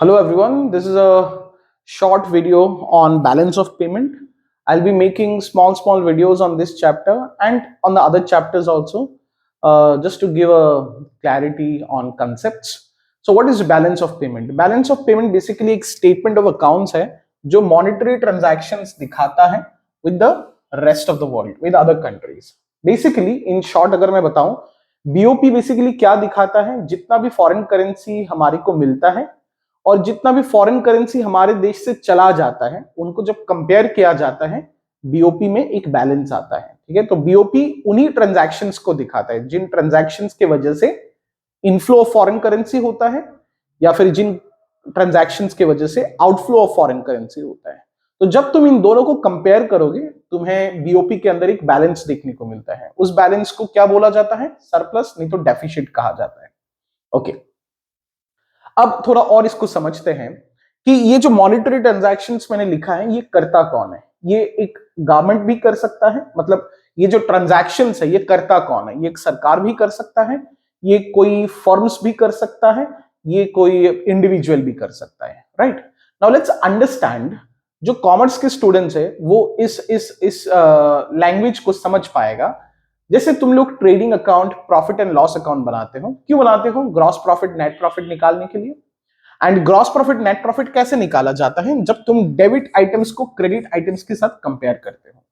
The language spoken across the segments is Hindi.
Hello everyone, this is a short video on balance of payment. I'll be making small videos on this chapter and on the other chapters also, just to give a clarity on concepts. So what is balance of payment? Balance of payment basically एक statement of accounts है जो monetary transactions दिखाता है with the rest of the world, with other countries. Basically, in short अगर मैं बताऊं, BOP बेसिकली क्या दिखाता है? जितना भी फॉरेन करेंसी हमारे को मिलता है और जितना भी फॉरेन करेंसी हमारे देश से चला जाता है, उनको जब कंपेयर किया जाता है, बीओपी में एक बैलेंस आता है। ठीक है, तो बीओपी उन्हीं ट्रांजैक्शंस को दिखाता है जिन ट्रांजैक्शंस के वजह से इनफ्लो ऑफ फॉरेन करेंसी होता है या फिर जिन ट्रांजैक्शंस के वजह से आउटफ्लो ऑफ फॉरेन करेंसी होता है। तो जब तुम इन दोनों को कंपेयर करोगे, तुम्हें बीओपी के अंदर एक बैलेंस देखने को मिलता है। उस बैलेंस को क्या बोला जाता है? सरप्लस, नहीं तो डेफिसिट कहा जाता है। ओके, अब थोड़ा और इसको समझते हैं कि ये जो मॉनिटरी ट्रांजैक्शंस मैंने लिखा है, ये करता कौन है? ये एक गवर्नमेंट भी कर सकता है, मतलब ये जो ट्रांजैक्शंस है ये करता कौन है? ये एक सरकार भी कर सकता है, ये कोई फर्म्स भी कर सकता है, ये कोई इंडिविजुअल भी कर सकता है। राइट नाउ लेट्स अंडरस्टैंड, जो कॉमर्स के स्टूडेंट्स है वो इस लैंग्वेज को समझ पाएगा। जैसे तुम लोग trading account, profit and loss account बनाते हो, क्यों बनाते हो? ग्रॉस प्रॉफिट, नेट प्रॉफिट निकालने के लिए। And gross profit, net profit कैसे निकाला जाता है? जब तुम डेबिट आइटम्स को क्रेडिट आइटम्स के साथ कंपेयर करते हो।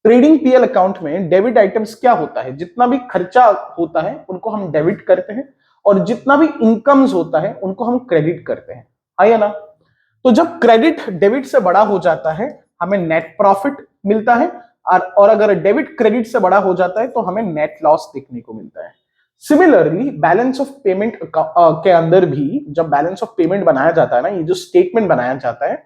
ट्रेडिंग पीएल अकाउंट में डेबिट आइटम्स क्या होता है? जितना भी खर्चा होता है उनको हम डेबिट करते हैं और जितना भी इनकम्स होता है उनको हम क्रेडिट करते हैं। है ना? तो जब क्रेडिट डेबिट से बड़ा हो जाता है, हमें नेट प्रॉफिट मिलता है, और अगर डेबिट क्रेडिट से बड़ा हो जाता है तो हमें नेट लॉस देखने को मिलता है। सिमिलरली बैलेंस ऑफ पेमेंट के अंदर भी जब बैलेंस ऑफ पेमेंट बनाया जाता है ना, ये जो स्टेटमेंट बनाया जाता है,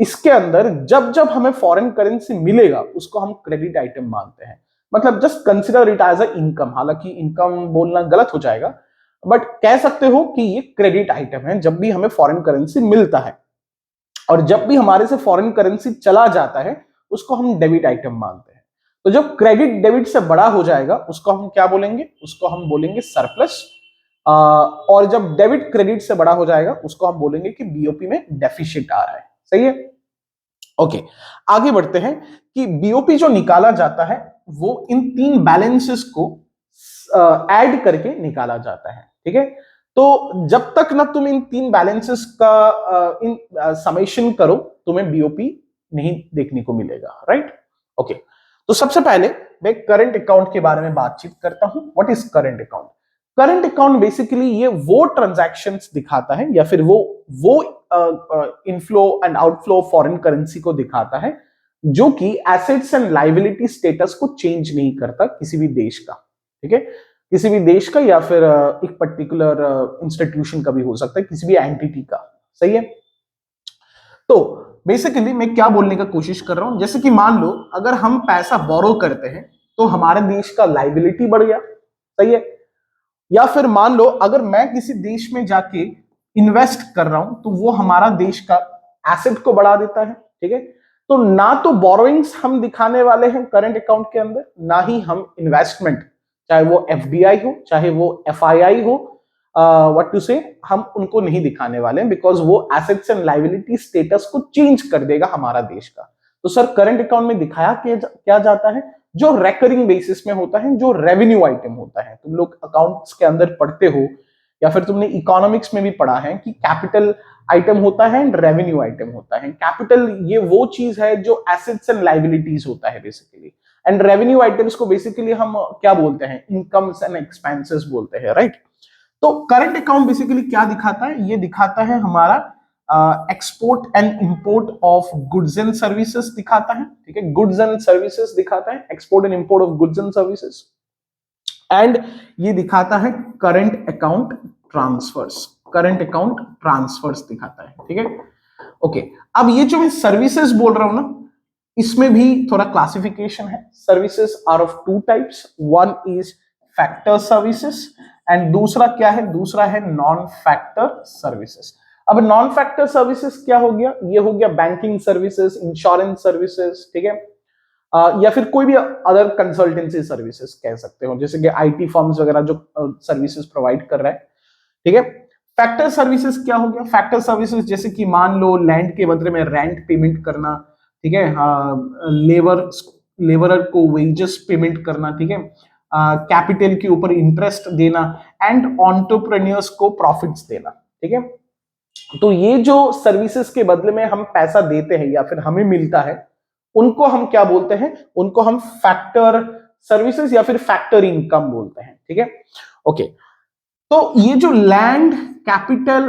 इसके अंदर जब जब हमें फॉरेन करेंसी मिलेगा उसको हम क्रेडिट आइटम मानते हैं। मतलब just consider it as a income. हालांकि इनकम बोलना गलत हो जाएगा, बट कह सकते हो कि ये क्रेडिट आइटम है जब भी हमें फॉरेन करेंसी मिलता है। और जब भी हमारे से फॉरेन करेंसी चला जाता है उसको हम डेबिट आइटम मानते हैं। तो जब क्रेडिट डेबिट से बड़ा हो जाएगा उसको हम क्या बोलेंगे? उसको हम बोलेंगे सरप्लस। और जब डेबिट क्रेडिट से बड़ा हो जाएगा उसको हम बोलेंगे कि बीओपी में डेफिसिट आ रहा है। सही है? ओके, आगे बढ़ते हैं कि बीओपी जो निकाला जाता है वो इन तीन बैलेंसेस को ऐड करके निकाला जाता है। ठीक है, तो जब तक ना तुम इन तीन बैलेंसेस का इन समेशन करो, तुम्हें बीओपी नहीं देखने को मिलेगा। राइट? ओके, तो सबसे पहले मैं करंट अकाउंट के बारे में बातचीत करता हूं। What is current account? Current account basically ये वो ट्रांजैक्शंस दिखाता है या फिर वो inflow and outflow foreign currency को दिखाता है जो कि एसेट्स एंड लायबिलिटी स्टेटस को चेंज नहीं करता किसी भी देश का। ठीक है, किसी भी देश का या फिर एक पर्टिकुलर इंस्टीट्यूशन का भी हो सकता है, किसी भी एंटिटी का। सही है? तो बेसिकली मैं क्या बोलने का कोशिश कर रहा हूं, जैसे कि मान लो अगर हम पैसा बोरो करते हैं तो हमारे देश का लायबिलिटी बढ़ गया। सही है? या फिर मान लो अगर मैं किसी देश में जाके इन्वेस्ट कर रहा हूं तो वो हमारा देश का एसेट को बढ़ा देता है। ठीक है, तो ना तो बोरोइंग्स हम दिखाने वाले हैं करंट अकाउंट के अंदर, ना ही हम इन्वेस्टमेंट, चाहे वो एफडीआई हो चाहे वो एफआईआई हो, व्हाट टू से, हम उनको नहीं दिखाने वाले हैं, बिकॉज वो एसेट्स एंड लायबिलिटी स्टेटस को चेंज कर देगा हमारा देश का। तो सर करंट अकाउंट में दिखाया क्या जाता है? जो रेकरिंग बेसिस में होता है, जो रेवेन्यू आइटम होता है। तुम लोग अकाउंट्स के अंदर पढ़ते हो या फिर तुमने इकोनॉमिक्स में भी पढ़ा है कि कैपिटल आइटम होता है एंड रेवेन्यू आइटम होता है। कैपिटल ये वो चीज है जो एसेट्स एंड लायबिलिटीज होता है बेसिकली, एंड रेवेन्यू आइटम्स को बेसिकली हम क्या बोलते हैं? इनकम्स एंड एक्सपेंसेस बोलते हैं। राइट? तो करंट अकाउंट बेसिकली क्या दिखाता है? ये दिखाता है हमारा export and import of goods and services दिखाता है। ठीक है, गुड्स एंड सर्विसेज दिखाता है, export and import of goods and services. And ये दिखाता है current account transfers, current account transfers दिखाता है। ठीक है, ओके, अब ये जो मैं सर्विसेज बोल रहा हूं ना, इसमें भी थोड़ा क्लासिफिकेशन है। Services are of two types, one is factor services and दूसरा क्या है? दूसरा है नॉन फैक्टर सर्विसेज। अब नॉन फैक्टर सर्विसेज क्या हो गया? ये हो गया बैंकिंग सर्विसेज, इंश्योरेंस सर्विसेज। ठीक है, या फिर कोई भी अदर कंसल्टेंसी सर्विसेज कह सकते हो, जैसे कि आईटी फर्म्स वगैरह जो सर्विसेज प्रोवाइड कर रहा है। ठीक है, फैक्टर सर्विसेज क्या हो गया? फैक्टर सर्विसेज जैसे कि मान लो लैंड के बदले में रेंट पेमेंट करना, ठीक है, लेबरर को वेजेस पेमेंट करना, ठीक है, कैपिटल के ऊपर इंटरेस्ट देना एंड एंटरप्रेन्योर्स को प्रॉफिट्स देना, ठीक है। तो ये जो सर्विसेज के बदले में हम पैसा देते हैं या फिर हमें मिलता है, उनको हम क्या बोलते हैं? उनको हम फैक्टर सर्विसेज या फिर फैक्टर इनकम बोलते हैं, ठीक है। ओके, तो ये जो लैंड, कैपिटल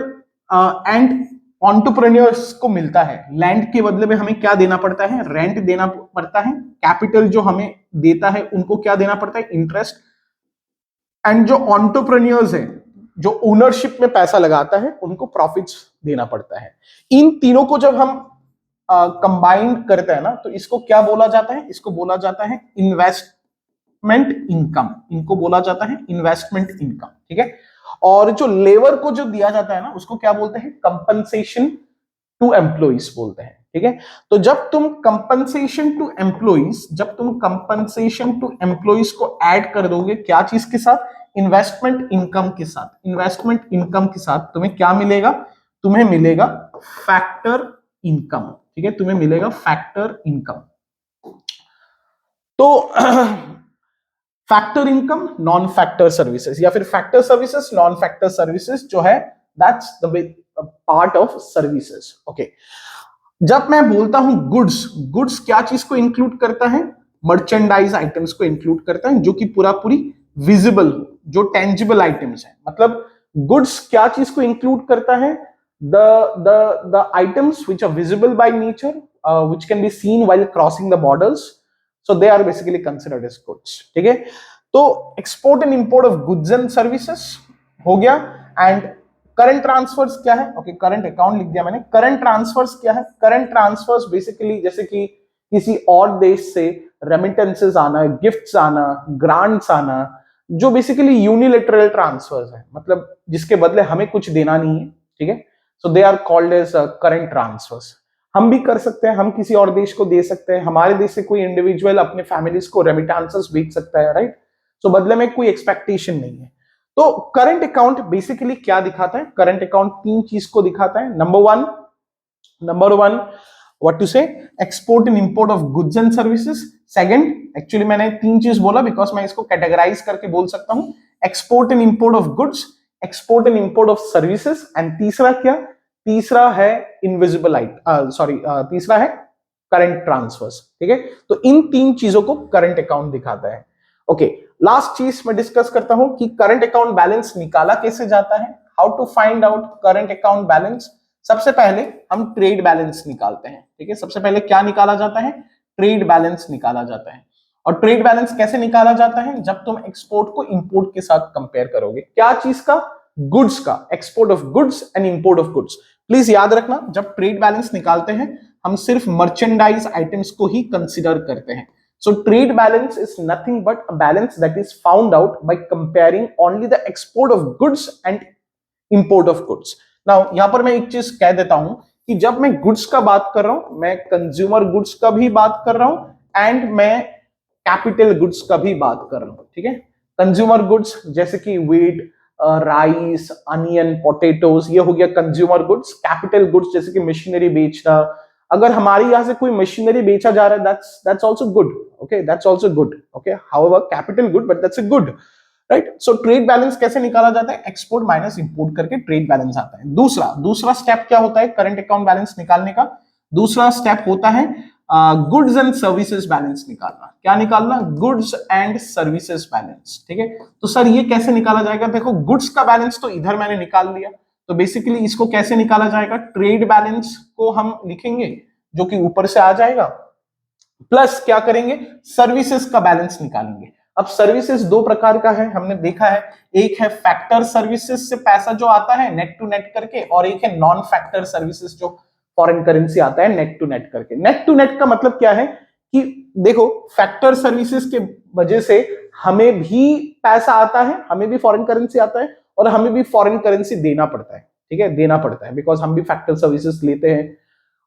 एंड एंटरप्रेन्योर्स को मिलता है, लैंड के बदले में हमें क्या देना पड़ता है? रेंट देना पड़ता है। कैपिटल जो हमें देता है उनको क्या देना पड़ता है? इंटरेस्ट। एंड जो एंटरप्रेन्योर्स है, जो ओनरशिप में पैसा लगाता है, उनको प्रॉफिट्स देना पड़ता है। इन तीनों को जब हम कंबाइंड करते हैं ना, तो इसको क्या बोला जाता है? इसको बोला जाता है इन्वेस्टमेंट इनकम। इनको बोला जाता है इन्वेस्टमेंट इनकम, ठीक है। और जो लेबर को जो दिया जाता है ना, उसको क्या बोलते हैं? कंपनसेशन टू एम्प्लॉइज बोलते हैं, ठीक है। तो जब तुम कंपनसेशन टू एम्प्लॉइज, जब तुम कंपनसेशन टू एम्प्लॉइज को ऐड कर दोगे, क्या चीज के साथ? इन्वेस्टमेंट इनकम के साथ। इन्वेस्टमेंट इनकम के साथ तुम्हें क्या मिलेगा? तुम्हें मिलेगा फैक्टर इनकम, ठीक है, तुम्हें मिलेगा फैक्टर इनकम। तो factor income, non factor services या फिर factor services, non factor services जो है, that's the part of services. Okay, जब मैं बोलता हूं गुड्स, गुड्स क्या चीज को इंक्लूड करता है? मर्चेंडाइज आइटम्स को इंक्लूड करता है, जो कि पूरा पूरी विजिबल, जो टेंजिबल आइटम्स है। मतलब गुड्स क्या चीज को इंक्लूड करता है? the items which are visible by nature, which can be seen while crossing the borders, so they are basically considered as goods, ठीक है। तो export and import of goods and services हो गया। एंड करंट ट्रांसफर्स क्या है? ओके, करंट अकाउंट लिख दिया मैंने। करंट ट्रांसफर्स क्या है? करंट ट्रांसफर्स बेसिकली जैसे कि किसी और देश से रेमिटेंसेस आना, गिफ्ट्स आना, ग्रांट्स आना, जो बेसिकली यूनिलेटरल ट्रांसफर्स है, मतलब जिसके बदले हमें कुछ देना नहीं है, ठीक है। So they are called as current transfers. हम भी कर सकते हैं, हम किसी और देश को दे सकते हैं, हमारे देश से कोई इंडिविजुअल अपने फैमिलीज को रेमिटेंसेस भेज सकता है, राइट। सो बदले में कोई एक्सपेक्टेशन नहीं है। तो करंट अकाउंट बेसिकली क्या दिखाता है? करंट अकाउंट तीन चीज को दिखाता है। नंबर वन व्हाट टू से, export and import of goods and services. Second, actually मैंने तीन चीज बोला बिकॉज मैं इसको कैटेगराइज करके बोल सकता हूं, export and import of goods, export and import of services. And तीसरा क्या? तीसरा है इनविजिबल तीसरा है करंट ट्रांसफर्स, ठीक है। तो इन तीन चीजों को करंट अकाउंट दिखाता है। ओके, लास्ट चीज मैं डिस्कस करता हूं कि करंट अकाउंट बैलेंस निकाला कैसे जाता है, how to find out current account balance. सबसे पहले हम ट्रेड बैलेंस निकालते हैं, ठीक है। सबसे पहले क्या निकाला जाता है? ट्रेड बैलेंस निकाला जाता है। और ट्रेड बैलेंस कैसे निकाला जाता है? जब तुम एक्सपोर्ट को इंपोर्ट के साथ कंपेयर करोगे। क्या चीज का? गुड्स का, export of goods and import of goods. Please याद रखना, जब ट्रेड बैलेंस निकालते हैं हम सिर्फ मर्चेंडाइज आइटम्स को ही कंसीडर करते हैं। So trade balance is nothing but a balance that is found out by comparing only the export of goods and import of goods. Now यहां पर मैं एक चीज कह देता हूं कि जब मैं गुड्स का बात कर रहा हूं, मैं कंज्यूमर गुड्स का भी बात कर रहा हूं एंड मैं कैपिटल गुड्स का भी बात कर रहा हूं, ठीक है। कंज्यूमर गुड्स जैसे कि व्हीट, राइस, अनियन, पोटैटोज, ये हो गया कंज्यूमर गुड्स। कैपिटल गुड्स जैसे कि मशीनरी बेचना, अगर हमारे यहां से कोई मशीनरी बेचा जा रहा है, that's also good, okay, that's also good, okay, however capital good but that's a good, right। so trade balance कैसे निकाला जाता है? एक्सपोर्ट माइनस इंपोर्ट करके ट्रेड बैलेंस आता है। दूसरा स्टेप क्या होता है करंट अकाउंट बैलेंस निकालने का? दूसरा स्टेप होता है गुड्स एंड सर्विसेज बैलेंस निकालना। क्या निकालना? गुड्स एंड सर्विसेज बैलेंस, ठीक है। तो सर ये कैसे निकाला जाएगा? देखो, गुड्स का बैलेंस तो इधर मैंने निकाल लिया, तो बेसिकली इसको कैसे निकाला जाएगा? ट्रेड बैलेंस को हम लिखेंगे जो कि ऊपर से आ जाएगा, प्लस क्या करेंगे? सर्विसेज का बैलेंस निकालेंगे। अब सर्विसेज दो प्रकार का है, हमने देखा है, एक है फैक्टर सर्विसेज से पैसा जो आता है नेट टू नेट करके, और एक है नॉन फैक्टर सर्विसेज जो फॉरेन करेंसी आता है नेट टू नेट करके। नेट टू नेट का मतलब क्या है कि देखो, फैक्टर सर्विसेज के वजह से हमें भी पैसा आता है, हमें भी फॉरेन करेंसी आता है और हमें भी फॉरेन करेंसी देना पड़ता है, ठीक है, देना पड़ता है, बिकॉज हम भी फैक्टर सर्विसेज लेते हैं।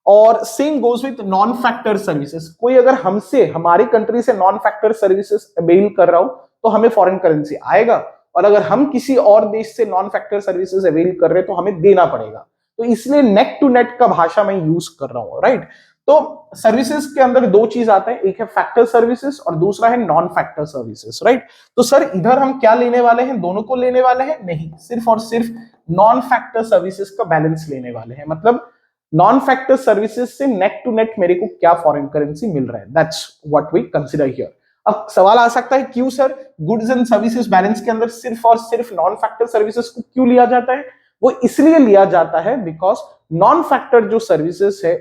और same goes with non factor services. कोई अगर हमसे, हमारी कंट्री से नॉन फैक्टर सर्विसेज अवेल कर रहा हो तो हमें फॉरेन करेंसी आएगा, और अगर हम किसी और देश से नॉन फैक्टर सर्विसेज अवेल कर रहे हैं तो हमें देना पड़ेगा। तो इसलिए नेट टू नेट का भाषा मैं यूज कर रहा हूं, राइट। तो सर्विसेज के अंदर दो चीज आते हैं, एक है फैक्टर सर्विसेज और दूसरा है नॉन फैक्टर सर्विसेज, राइट। तो सर इधर हम क्या लेने वाले हैं, दोनों को लेने वाले हैं? नहीं, सिर्फ और सिर्फ नॉन फैक्टर सर्विसेज का बैलेंस लेने वाले हैं। मतलब नॉन फैक्टर सर्विसेज से नेट टू नेट मेरे को क्या फॉरेन करेंसी मिल रहा है, that's what we consider here. अब सवाल आ सकता है क्यों sir goods and services balance के अंदर सिर्फ और सिर्फ नॉन फैक्टर सर्विसेज को क्यों लिया जाता है? वो इसलिए लिया जाता है बिकॉज नॉन फैक्टर जो सर्विसेज है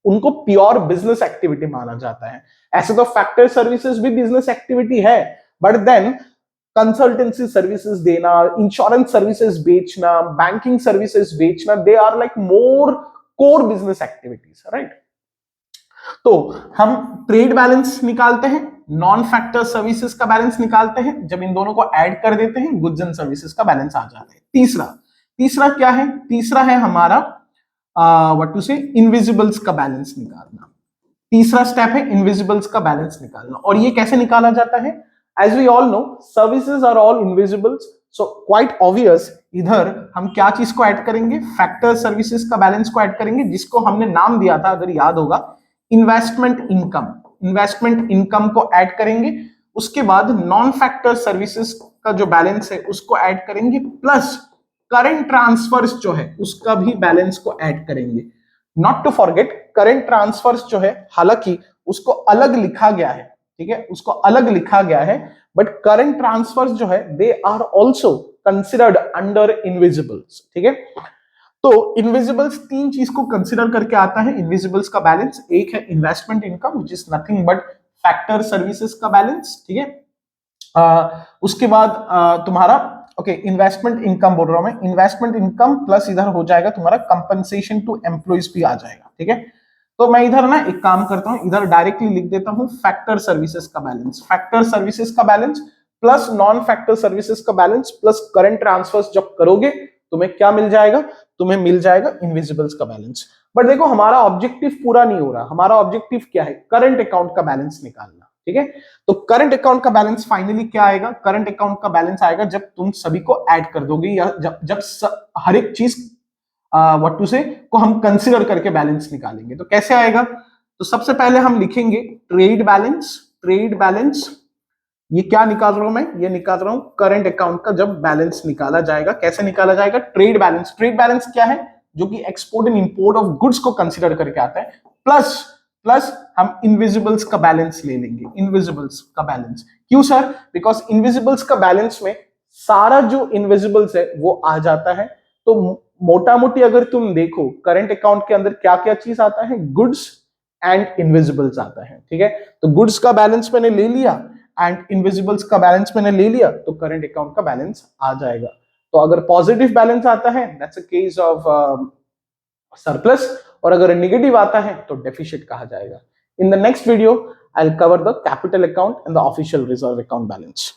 उनको प्योर बिजनेस एक्टिविटी माना जाता है। ऐसे तो फैक्टर सर्विसेज भी बिजनेस एक्टिविटी है, बट देन कंसल्टेंसी सर्विसेज देना, इंश्योरेंस सर्विसेज बेचना, बैंकिंग सर्विसेज बेचना, they are like more core business activities, right. तो हम ट्रेड बैलेंस निकालते हैं, नॉन फैक्टर सर्विसेज का बैलेंस निकालते हैं, जब इन दोनों को ऐड कर देते हैं गुड्स एंड सर्विसेज का बैलेंस आ जाता है। तीसरा क्या है? तीसरा है हमारा व्हाट टू से इनविजिबल्स का बैलेंस निकालना। तीसरा स्टेप है इनविजिबल्स का बैलेंस निकालना। और ये कैसे निकाला जाता है? As we all know services are all invisibles, so quite obvious इधर हम क्या चीज को ऐड करेंगे? फैक्टर सर्विसेज का बैलेंस को ऐड करेंगे, जिसको हमने नाम दिया था अगर याद होगा इन्वेस्टमेंट इनकम। इन्वेस्टमेंट इनकम को ऐड करेंगे, उसके बाद नॉन फैक्टर सर्विसेज का जो बैलेंस है उसको ऐड करेंगे, प्लस करंट ट्रांसफर्स जो है उसका भी बैलेंस को ऐड करेंगे। Not to forget current transfers जो है, हालांकि उसको अलग लिखा गया है, ठीक है, उसको अलग लिखा गया है, बट करंट ट्रांसफर्स जो है they are also considered under invisibles, ठीक है। तो इनविजिबल्स तीन चीज को कंसिडर करके आता है इनविजिबल्स का बैलेंस। एक है investment income which is nothing but factor services का बैलेंस, ठीक है। उसके बाद तुम्हारा ओके इन्वेस्टमेंट इनकम बोल रहा हूं मैं, इन्वेस्टमेंट इनकम प्लस इधर हो जाएगा तुम्हारा कंपनसेशन टू एम्प्लॉइज भी आ जाएगा, ठीक है। तो मैं इधर ना एक काम करता हूं, इधर डायरेक्टली लिख देता हूं फैक्टर सर्विसेज का बैलेंस, फैक्टर सर्विसेज का balance plus non factor services का बैलेंस प्लस करंट ट्रांसफर्स जब करोगे तुम्हें क्या मिल जाएगा? तुम्हें मिल जाएगा इनविजिबल्स का बैलेंस। बट देखो हमारा ऑब्जेक्टिव पूरा नहीं हो रहा, हमारा ऑब्जेक्टिव क्या है? करंट अकाउंट का बैलेंस निकालना, ठीक है। तो करंट अकाउंट का बैलेंस फाइनली क्या आएगा? करंट अकाउंट का बैलेंस आएगा जब तुम सभी को ऐड कर दोगे, या जब हर एक चीज व्हाट टू से को हम कंसीडर करके बैलेंस निकालेंगे। तो कैसे आएगा? तो सबसे पहले हम लिखेंगे ट्रेड बैलेंस। ट्रेड बैलेंस ये क्या निकाल रहा हूं मैं? ये निकाल रहा हूं करंट अकाउंट का जब बैलेंस निकाला जाएगा। कैसे निकाला जाएगा? Trade balance. ट्रेड बैलेंस क्या है? जो कि export and import of goods को कंसीडर करके आता है, प्लस हम इनविजिबल्स का बैलेंस ले लेंगे। इनविजिबल्स का बैलेंस क्यों सर? बिकॉज इनविजिबल्स का बैलेंस में सारा जो इनविजिबल्स है वो आ जाता है। तो मोटा मोटी अगर तुम देखो करंट अकाउंट के अंदर क्या क्या चीज आता है? गुड्स एंड इनविजिबल्स आता है, ठीक है। तो गुड्स का बैलेंस मैंने ले लिया एंड इनविजिबल्स का बैलेंस मैंने ले लिया, तो करंट अकाउंट का बैलेंस आ जाएगा। तो अगर पॉजिटिव बैलेंस आता है that's a case of surplus, और अगर नेगेटिव आता है तो डेफिसिट कहा जाएगा। In the next video I will cover the capital account and the official reserve account balance.